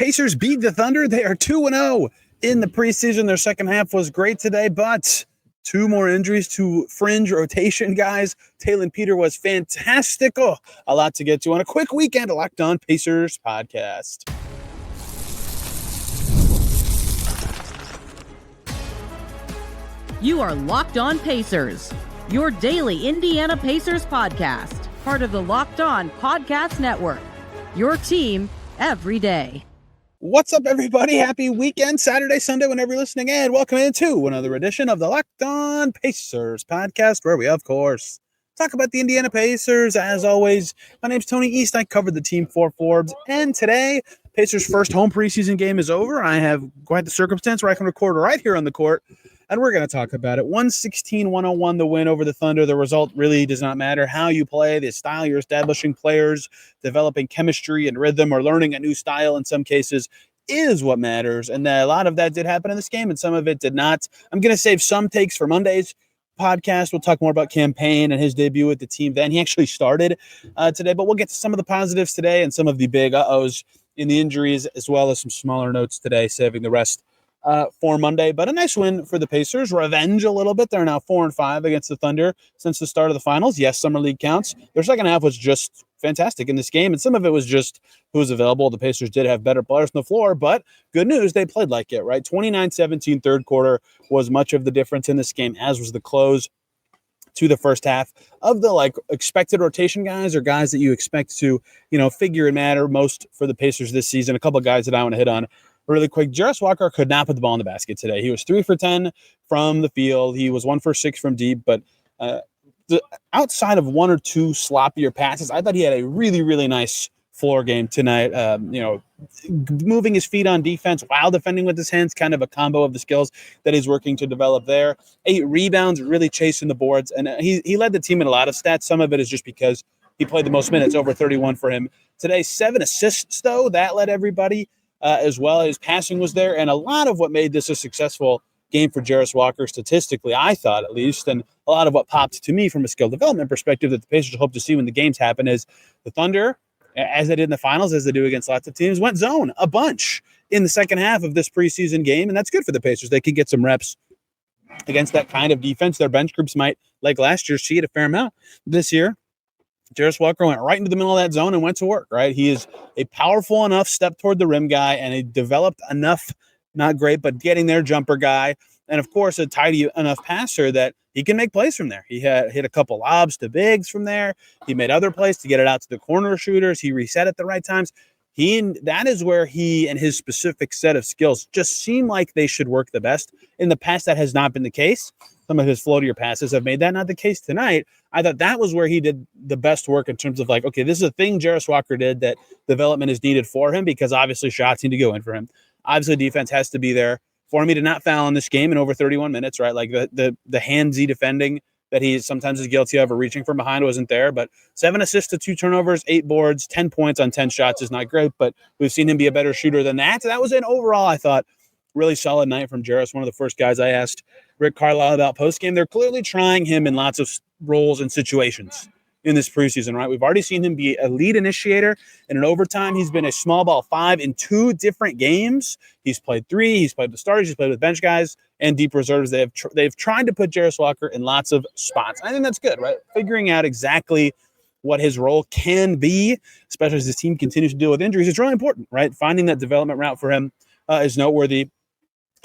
Pacers beat the Thunder. They are 2-0 in the preseason. Their second half was great today, but two more injuries to fringe rotation guys. Taelon Peter was fantastic. Oh, a lot to get to on a quick weekend. A Locked On Pacers podcast. You are Locked On Pacers, your daily Indiana Pacers podcast, part of the Locked On Podcast Network, your team every day. What's up, everybody? Happy weekend, Saturday, Sunday, whenever you're listening, and welcome into another edition of the Locked On Pacers podcast, where we, of course, talk about the Indiana Pacers. As always, my name's Tony East. I covered the team for Forbes, and today, Pacers' first home preseason game is over. I have quite the circumstance where I can record right here on the court, and we're going to talk about it. 116-101, the win over the Thunder. The result really does not matter. How you play, the style you're establishing, players developing chemistry and rhythm, or learning a new style in some cases, is what matters. And a lot of that did happen in this game, and some of it did not. I'm going to save some takes for Monday's podcast. We'll talk more about Campaign and his debut with the team then. He actually started today, but we'll get to some of the positives today and some of the big uh-ohs in the injuries, as well as some smaller notes today, saving the rest for Monday. But a nice win for the Pacers. Revenge a little bit. They're now 4-5 against the Thunder since the start of the finals. Yes, Summer League counts. Their second half was just fantastic in this game, and some of it was just who was available. The Pacers did have better players on the floor, but good news, they played like it, right? 29-17 third quarter was much of the difference in this game, as was the close to the first half of the expected rotation guys, or guys that you expect to, figure and matter most for the Pacers this season. A couple of guys that I want to hit on really quick. Jarace Walker could not put the ball in the basket today. He was 3 for 10 from the field. He was 1 for 6 from deep, but outside of one or two sloppier passes, I thought he had a really, really nice floor game tonight. Moving his feet on defense while defending with his hands, kind of a combo of the skills that he's working to develop there. 8 rebounds, really chasing the boards, and he led the team in a lot of stats. Some of it is just because he played the most minutes, over 31 for him today. 7 assists, though. That led everybody as well. His passing was there, and a lot of what made this a successful game for Jarace Walker statistically, I thought at least, and a lot of what popped to me from a skill development perspective that the Pacers hope to see when the games happen is the Thunder, as they did in the finals, as they do against lots of teams, went zone a bunch in the second half of this preseason game, and that's good for the Pacers. They can get some reps against that kind of defense. Their bench groups might, like last year, see it a fair amount this year. Jarace Walker went right into the middle of that zone and went to work, right? He is a powerful enough step toward the rim guy and a developed enough, not great, but getting there jumper guy. And, of course, a tidy enough passer that he can make plays from there. He had hit a couple lobs to bigs from there. He made other plays to get it out to the corner shooters. He reset at the right times. That is where he and his specific set of skills just seem like they should work the best. In the past, that has not been the case. Some of his floatier passes have made that not the case tonight. I thought that was where he did the best work in terms of okay, this is a thing Jarace Walker did that development is needed for him, because obviously shots need to go in for him. Obviously defense has to be there for me to not foul in this game in over 31 minutes, right? Like the handsy defending that he sometimes is guilty of, or reaching from behind, wasn't there. But 7 assists to 2 turnovers, 8 boards, 10 points on 10 shots is not great, but we've seen him be a better shooter than that. That was an overall, I thought, really solid night from Jarace. One of the first guys I asked Rick Carlisle about postgame. They're clearly trying him in lots of roles and situations in this preseason, right? We've already seen him be a lead initiator. And in overtime, he's been a small ball 5 in 2 different games. He's played 3. He's played with starters. He's played with bench guys and deep reserves. They've tried to put Jarace Walker in lots of spots. I think that's good, right? Figuring out exactly what his role can be, especially as this team continues to deal with injuries, is really important, right? Finding that development route for him is noteworthy.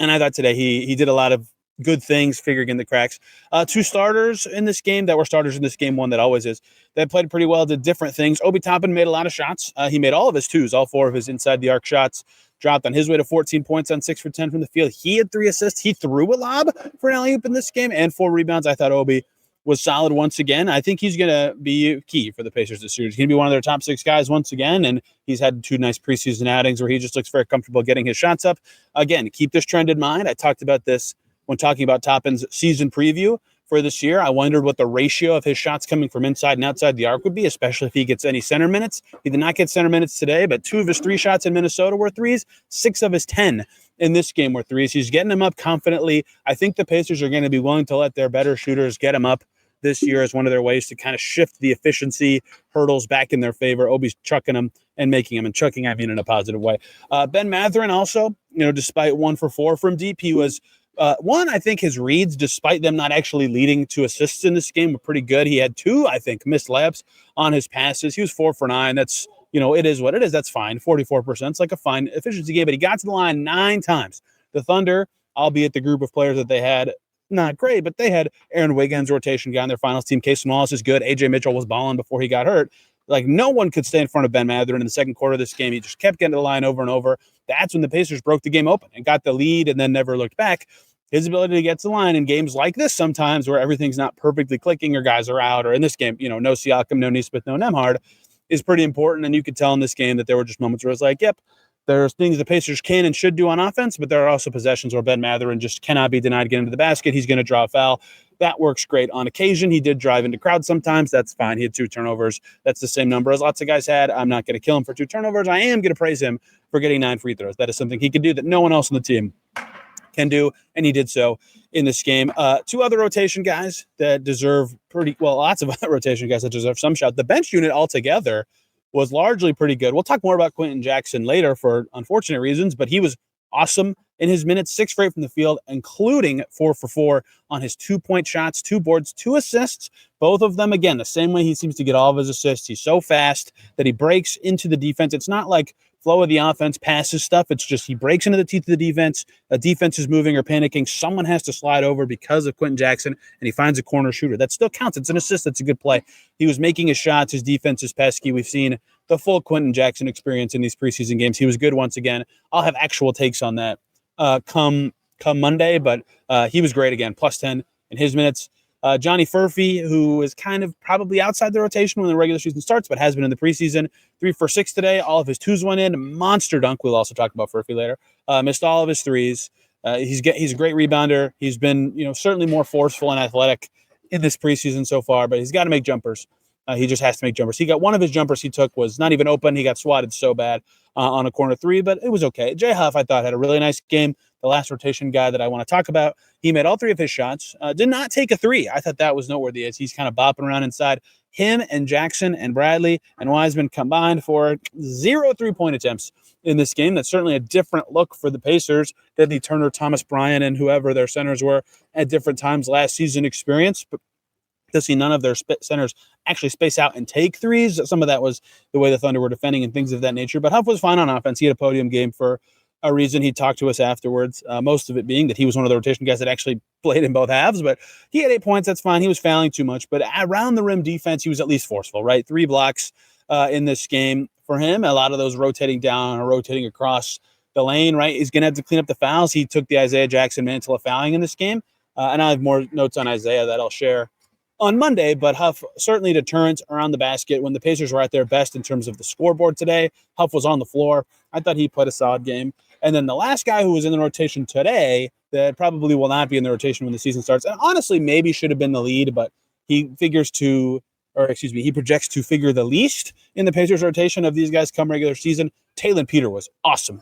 And I thought today he did a lot of good things, figuring in the cracks. 2 starters in this game that were starters in this game, one that always is. They played pretty well, did different things. Obi Toppin made a lot of shots. He made all of his 2s, all 4 of his inside the arc shots. Dropped on his way to 14 points on 6 for 10 from the field. He had 3 assists. He threw a lob for an alley-oop in this game and 4 rebounds. I thought Obi was solid once again. I think he's going to be key for the Pacers this year. He's going to be one of their top 6 guys once again, and he's had 2 nice preseason outings where he just looks very comfortable getting his shots up. Again, keep this trend in mind. I talked about this when talking about Toppin's season preview for this year. I wondered what the ratio of his shots coming from inside and outside the arc would be, especially if he gets any center minutes. He did not get center minutes today, but 2 of his 3 shots in Minnesota were 3s. 6 of his 10 in this game were 3s. He's getting them up confidently. I think the Pacers are going to be willing to let their better shooters get him up this year as one of their ways to kind of shift the efficiency hurdles back in their favor. Obi's chucking them and making them, and chucking, I mean, in a positive way. Ben Mathurin also, despite 1 for 4 from deep, he was one, I think his reads, despite them not actually leading to assists in this game, were pretty good. He had 2, I think, missed layups on his passes. He was 4 for 9. That's, it is what it is. That's fine. 44%. It's like a fine efficiency game, but he got to the line 9 times. The Thunder, albeit the group of players that they had, not great, but they had Aaron Wiggins, rotation guy on their finals team. Casey Wallace is good. AJ Mitchell was balling before he got hurt. Like, no one could stay in front of Ben Mathurin in the second quarter of this game. He just kept getting to the line over and over. That's when the Pacers broke the game open and got the lead and then never looked back. His ability to get to the line in games like this sometimes where everything's not perfectly clicking or guys are out, or in this game, no Siakam, no Nesmith, no Nembhard, is pretty important. And you could tell in this game that there were just moments where it's like, yep, there's things the Pacers can and should do on offense, but there are also possessions where Ben Mathurin just cannot be denied getting to the basket. He's going to draw a foul. That works great on occasion. He did drive into crowds sometimes. That's fine. He had 2 turnovers. That's the same number as lots of guys had. I'm not going to kill him for 2 turnovers. I am going to praise him for getting 9 free throws. That is something he can do that no one else on the team can do, and he did so in this game. 2 other rotation guys that deserve lots of other rotation guys that deserve some shout. The bench unit altogether was largely pretty good. We'll talk more about Quenton Jackson later for unfortunate reasons, but he was awesome in his minutes, 6 for 8 from the field, including 4 for 4 on his 2-point shots, 2 boards, 2 assists, both of them, again, the same way he seems to get all of his assists. He's so fast that he breaks into the defense. It's not like flow of the offense passes stuff. It's just he breaks into the teeth of the defense. A defense is moving or panicking. Someone has to slide over because of Quenton Jackson, and he finds a corner shooter. That still counts. It's an assist. That's a good play. He was making his shots. His defense is pesky. We've seen the full Quenton Jackson experience in these preseason games. He was good once again. I'll have actual takes on that come Monday, but he was great again, plus 10 in his minutes. Johnny Furphy, who is kind of probably outside the rotation when the regular season starts, but has been in the preseason, 3 for 6 today. All of his 2s went in. Monster dunk. We'll also talk about Furphy later. Missed all of his 3s. He's a great rebounder. He's been, certainly more forceful and athletic in this preseason so far, but he's got to make jumpers. He just has to make jumpers. He got one of his jumpers he took was not even open. He got swatted so bad on a corner 3, but it was okay. Jay Huff, I thought, had a really nice game. The last rotation guy that I want to talk about, he made all 3 of his shots. Did not take a 3. I thought that was noteworthy as he's kind of bopping around inside. Him and Jackson and Bradley and Wiseman combined for 0 3-point attempts in this game. That's certainly a different look for the Pacers than the Turner, Thomas Bryant, and whoever their centers were at different times last season experience. But to see none of their centers actually space out and take 3s. Some of that was the way the Thunder were defending and things of that nature. But Huff was fine on offense. He had a podium game for a reason. He talked to us afterwards, most of it being that he was one of the rotation guys that actually played in both halves. But he had 8 points. That's fine. He was fouling too much. But around the rim defense, he was at least forceful, right? 3 blocks in this game for him. A lot of those rotating down or rotating across the lane, right? He's going to have to clean up the fouls. He took the Isaiah Jackson mantle of fouling in this game. And I have more notes on Isaiah that I'll share on Monday, but Huff certainly deterrent around the basket. When the Pacers were at their best in terms of the scoreboard today, Huff was on the floor. I thought he played a solid game. And then the last guy who was in the rotation today that probably will not be in the rotation when the season starts, and honestly maybe should have been the lead, but he projects to figure the least in the Pacers rotation of these guys come regular season. Taelon Peter was awesome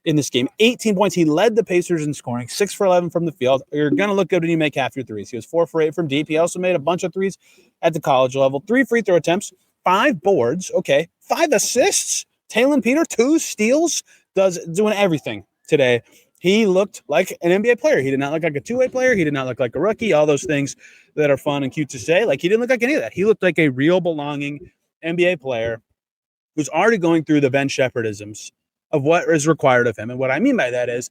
in this game. 18 points. He led the Pacers in scoring, 6 for 11 from the field. You're going to look good when you make half your 3s. He was 4 for 8 from deep. He also made a bunch of 3s at the college level. 3 free throw attempts, 5 boards. Okay. 5 assists. Taelon Peter, 2 steals, doing everything today. He looked like an NBA player. He did not look like a two-way player. He did not look like a rookie. All those things that are fun and cute to say. Like, he didn't look like any of that. He looked like a real belonging NBA player who's already going through the Ben Shepherdisms of what is required of him. And what I mean by that is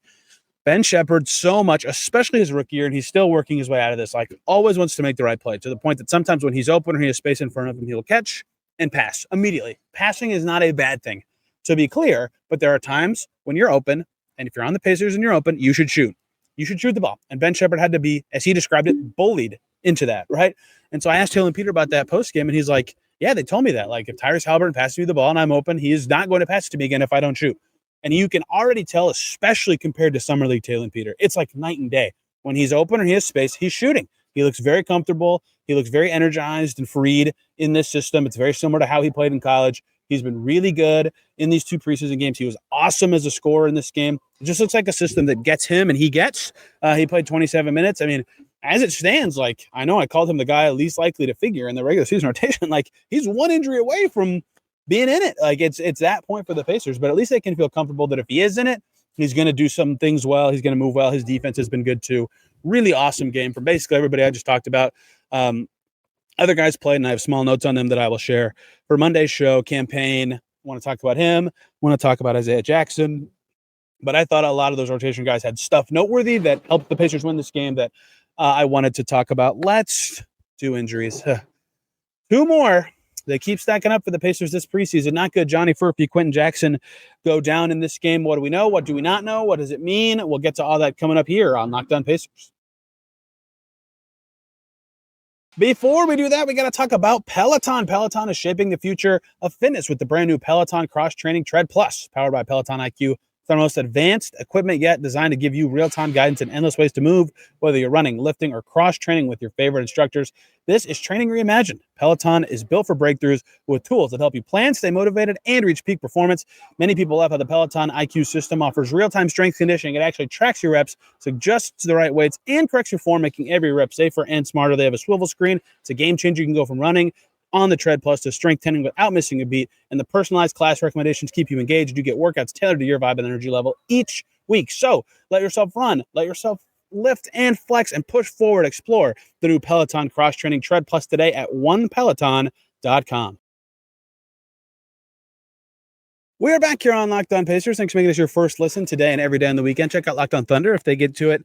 Ben Shepherd so much, especially his rookie year, and he's still working his way out of this, like always wants to make the right play to the point that sometimes when he's open or he has space in front of him, he'll catch and pass immediately. Passing is not a bad thing, to be clear, but there are times when you're open, and if you're on the Pacers and you're open, you should shoot. You should shoot the ball. And Ben Shepherd had to be, as he described it, bullied into that, right? And so I asked Taelon Peter about that post-game, and he's like, yeah, they told me that. Like, if Tyrese Haliburton passes me the ball and I'm open, he is not going to pass it to me again if I don't shoot. And you can already tell, especially compared to Summer League Taelon Peter, it's like night and day. When he's open or he has space, he's shooting. He looks very comfortable. He looks very energized and freed in this system. It's very similar to how he played in college. He's been really good in these 2 preseason games. He was awesome as a scorer in this game. It just looks like a system that gets him and he gets. He played 27 minutes. I mean, as it stands, like, I know I called him the guy least likely to figure in the regular season rotation. Like, he's one injury away from being in it. Like, it's that point for the Pacers, but at least they can feel comfortable that if he is in it, he's going to do some things well. He's going to move well. His defense has been good too. Really awesome game from basically everybody I just talked about. Other guys played, and I have small notes on them that I will share for Monday's show. Campaign, want to talk about him, want to talk about Isaiah Jackson. But I thought a lot of those rotation guys had stuff noteworthy that helped the Pacers win this game that I wanted to talk about. Let's do injuries. Two more. They keep stacking up for the Pacers this preseason. Not good. Johnny Furphy, Quenton Jackson go down in this game. What do we know? What do we not know? What does it mean? We'll get to all that coming up here on Locked On Pacers. Before we do that, we got to talk about Peloton. Peloton is shaping the future of fitness with the brand new Peloton Cross-Training Tread Plus, powered by Peloton IQ. It's the most advanced equipment yet, designed to give you real-time guidance and endless ways to move, whether you're running, lifting, or cross-training with your favorite instructors. This is training reimagined. Peloton is built for breakthroughs with tools that help you plan, stay motivated, and reach peak performance. Many people love how the Peloton IQ system offers real-time strength conditioning. It actually tracks your reps, suggests the right weights, and corrects your form, making every rep safer and smarter. They have a swivel screen. It's a game changer. You can go from running on the Tread Plus to strength training without missing a beat. And the personalized class recommendations keep you engaged. You get workouts tailored to your vibe and energy level each week. So let yourself run, let yourself lift and flex and push forward. Explore the new Peloton Cross-Training Tread Plus today at onepeloton.com. We are back here on Locked On Pacers. Thanks for making this your first listen today and every day on the weekend. Check out Locked On Thunder if they get to it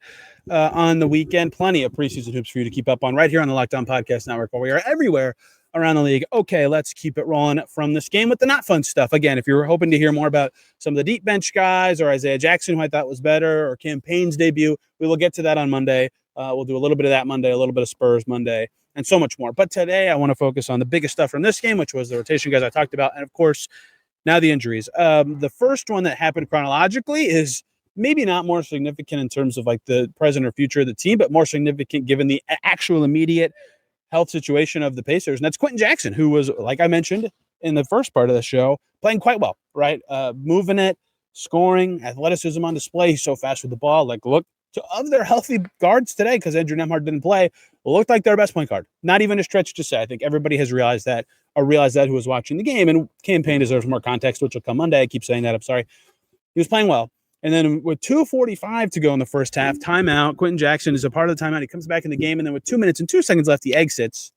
on the weekend. Plenty of preseason hoops for you to keep up on right here on the Locked On Podcast Network, where we are everywhere around the league. Okay, let's keep it rolling from this game with the not fun stuff. Again, if you're hoping to hear more about some of the deep bench guys or Isaiah Jackson, who I thought was better, or Campaign's debut, we will get to that on Monday. We'll do a little bit of that Monday, a little bit of Spurs Monday, and so much more. But today I want to focus on the biggest stuff from this game, which was the rotation guys I talked about, and of course, now the injuries. The first one that happened chronologically is maybe not more significant in terms of like the present or future of the team, but more significant given the actual immediate health situation of the Pacers. And that's Quenton Jackson, who was, like I mentioned in the first part of the show, playing quite well, right? Moving it, scoring, athleticism on display. He's so fast with the ball. Like, look, of their healthy guards today, because Andrew Nembhard didn't play, looked like their best point guard. Not even a stretch to say. I think everybody has realized that, or realized that who was watching the game. And Campaign deserves more context, which will come Monday. I keep saying that. I'm sorry. He was playing well. And then with 2:45 to go in the first half, timeout, Quenton Jackson is a part of the timeout. He comes back in the game, and then with 2 minutes and 2 seconds left, he exits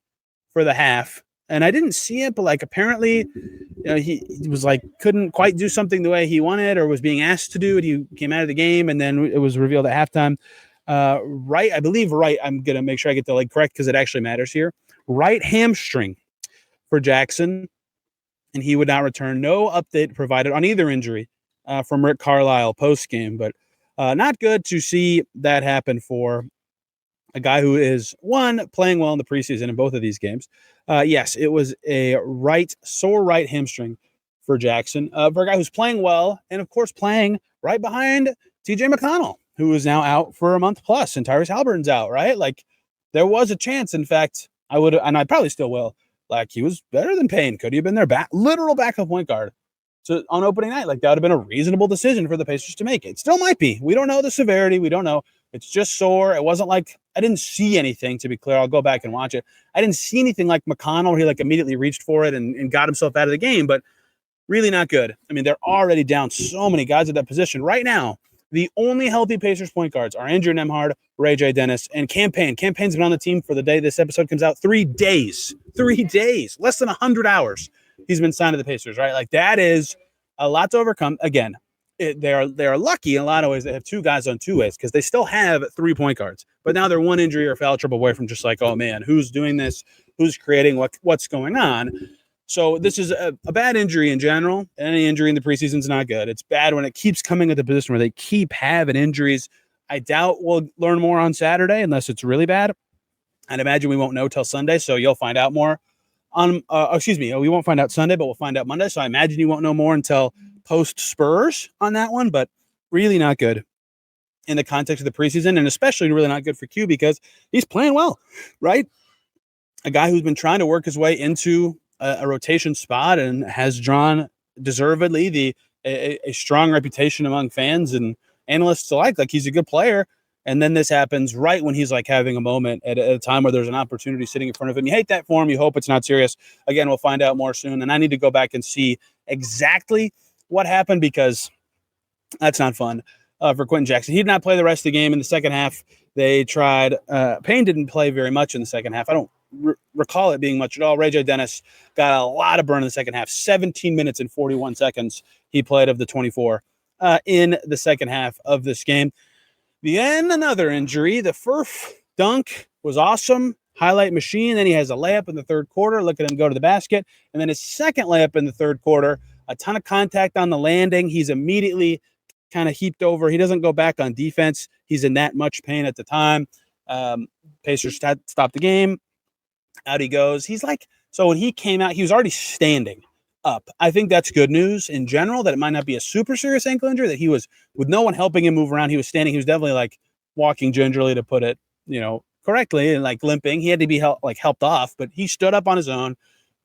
for the half. And I didn't see it, but like apparently, he was like couldn't quite do something the way he wanted or was being asked to do it. He came out of the game, and then it was revealed at halftime. I believe I'm gonna make sure I get the leg correct because it actually matters here. Right hamstring for Jackson, and he would not return. No update provided on either injury from Rick Carlisle post game, but not good to see that happen for a guy who is playing well in the preseason in both of these games. Yes, it was a sore right hamstring for Jackson, for a guy who's playing well, and of course playing right behind TJ McConnell, who is now out for a month plus, and Tyrese Haliburton's out, right? Like, there was a chance. In fact, I would, and I probably still will. Like, he was better than Payne. Could he have been their literal backup point guard? So on opening night, like, that would have been a reasonable decision for the Pacers to make. It still might be. We don't know the severity. We don't know. It's just sore. It wasn't like, I didn't see anything, to be clear. I'll go back and watch it. I didn't see anything like McConnell where he like immediately reached for it and got himself out of the game, but really not good. I mean, they're already down so many guys at that position. Right now, the only healthy Pacers point guards are Andrew Nembhard, Ray J. Dennis, and Campaign. Campaign's been on the team for the day this episode comes out. 3 days. 3 days. Less than 100 hours he's been signed to the Pacers, right? Like, that is a lot to overcome. Again, they are lucky in a lot of ways. They have two guys on two ways because they still have 3 point guards. But now they're one injury or foul trouble away from just like, oh, man, who's doing this? Who's creating what's going on? So this is a bad injury in general. Any injury in the preseason is not good. It's bad when it keeps coming at the position where they keep having injuries. I doubt we'll learn more on Saturday unless it's really bad. I'd imagine we won't know till Sunday, so you'll find out more on. We won't find out Sunday, but we'll find out Monday. So I imagine you won't know more until post Spurs on that one. But really not good in the context of the preseason, and especially really not good for Q because he's playing well, right? A guy who's been trying to work his way into a rotation spot and has drawn deservedly a strong reputation among fans and analysts alike. Like, he's a good player, And then this happens right when he's like having a moment at a time where there's an opportunity sitting in front of him. You hate that for him. You hope it's not serious. Again, we'll find out more soon. And I need to go back and see exactly what happened because that's not fun for Quenton Jackson. He did not play the rest of the game in the second half. They tried. Payne didn't play very much in the second half. I don't recall it being much at all. Ray J. Dennis got a lot of burn in the second half. 17 minutes and 41 seconds he played of the 24 in the second half of this game. Then another injury. The Furphy dunk was awesome. Highlight machine. Then he has a layup in the third quarter. Look at him go to the basket. And then his second layup in the third quarter, a ton of contact on the landing. He's immediately kind of heaped over. He doesn't go back on defense. He's in that much pain at the time. Pacers stopped the game. Out he goes. He's like, so when he came out, he was already standing up. I think that's good news in general, that it might not be a super serious ankle injury, that he was, with no one helping him move around, he was standing. He was definitely like walking gingerly, to put it, correctly, and like limping. He had to be helped off, but he stood up on his own,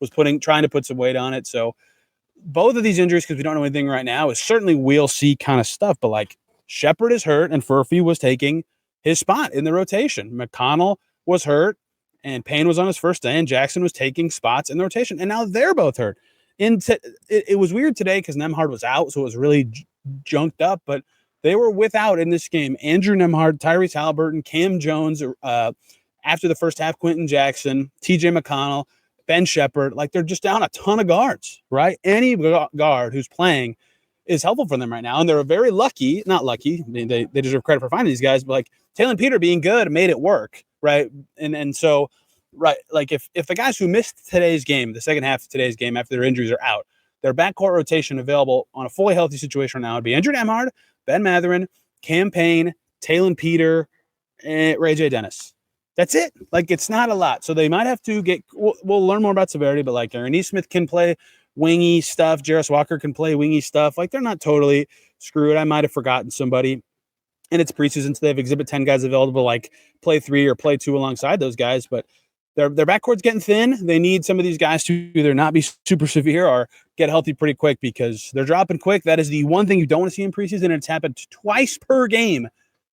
was trying to put some weight on it. So both of these injuries, because we don't know anything right now, is certainly we'll see kind of stuff. But like Shepard is hurt, and Furphy was taking his spot in the rotation. McConnell was hurt, and Payne was on his first day, and Jackson was taking spots in the rotation. And now they're both hurt. It was weird today because Nembhard was out, so it was really junked up. But they were without in this game Andrew Nembhard, Tyrese Haliburton, Cam Jones. After the first half, Quenton Jackson, T.J. McConnell, Ben Shepard. Like, they're just down a ton of guards, right? Any guard who's playing is helpful for them right now. And they're very lucky, not lucky. I mean, they deserve credit for finding these guys, but like Taelon Peter being good made it work, right? And so, right, like if the guys who missed today's game, the second half of today's game after their injuries are out, their backcourt rotation available on a fully healthy situation right now would be Andrew Nembhard, Ben Mathurin, Cam Payne, Taelon Peter, and Ray J. Dennis. That's it. Like, it's not a lot. So they might have to we'll learn more about severity, but like Aaron Nesmith can play wingy stuff. Jarris Walker can play wingy stuff. Like, they're not totally screwed. I might have forgotten somebody. And it's preseason, so they have Exhibit 10 guys available, like play 3 or play 2 alongside those guys. But their backcourt's getting thin. They need some of these guys to either not be super severe or get healthy pretty quick, because they're dropping quick. That is the one thing you don't want to see in preseason, and it's happened twice per game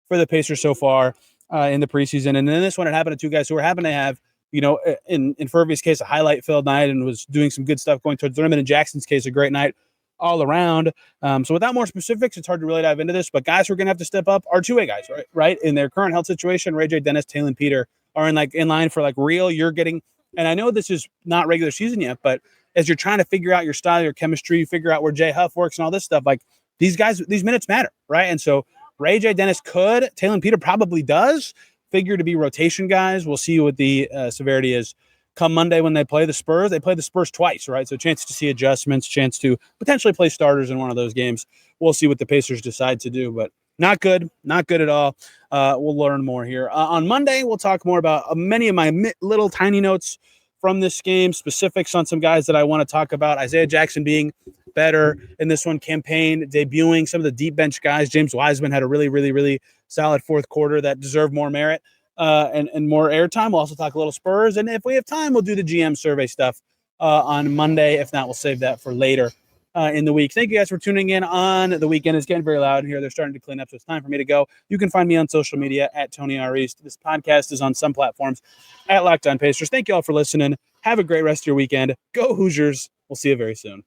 for the Pacers so far in the preseason. And then this one, it happened to 2 guys who were happen to have, in Furphy's case, a highlight-filled night and was doing some good stuff going towards the rim. And in Jackson's case, a great night all around. So without more specifics, it's hard to really dive into this. But guys who are going to have to step up are 2-way guys, right? In their current health situation, Ray J. Dennis, Taelon Peter are in line for like real. You're getting, and I know this is not regular season yet, but as you're trying to figure out your style, your chemistry, figure out where Jay Huff works and all this stuff, like these guys, these minutes matter, right? And so Ray J. Dennis could, Taelon Peter probably does figure to be rotation guys. We'll see what the severity is come Monday when they play the Spurs. They play the Spurs twice, right? So chance to see adjustments, chance to potentially play starters in one of those games. We'll see what the Pacers decide to do, but not good at all. We'll learn more here. On Monday, we'll talk more about many of my little tiny notes from this game, specifics on some guys that I want to talk about. Isaiah Jackson being better in this one, campaign debuting some of the deep bench guys. James Wiseman had a really, really, really solid fourth quarter that deserved more merit and more airtime. We'll also talk a little Spurs, and if we have time, we'll do the GM survey stuff on Monday. If not, we'll save that for later in the week. Thank you guys for tuning in on the weekend. It's getting very loud in here. They're starting to clean up, so it's time for me to go. You can find me on social media at Tony R. East. This podcast is on some platforms at Locked On Pacers. Thank you all for listening. Have a great rest of your weekend. Go Hoosiers. We'll see you very soon.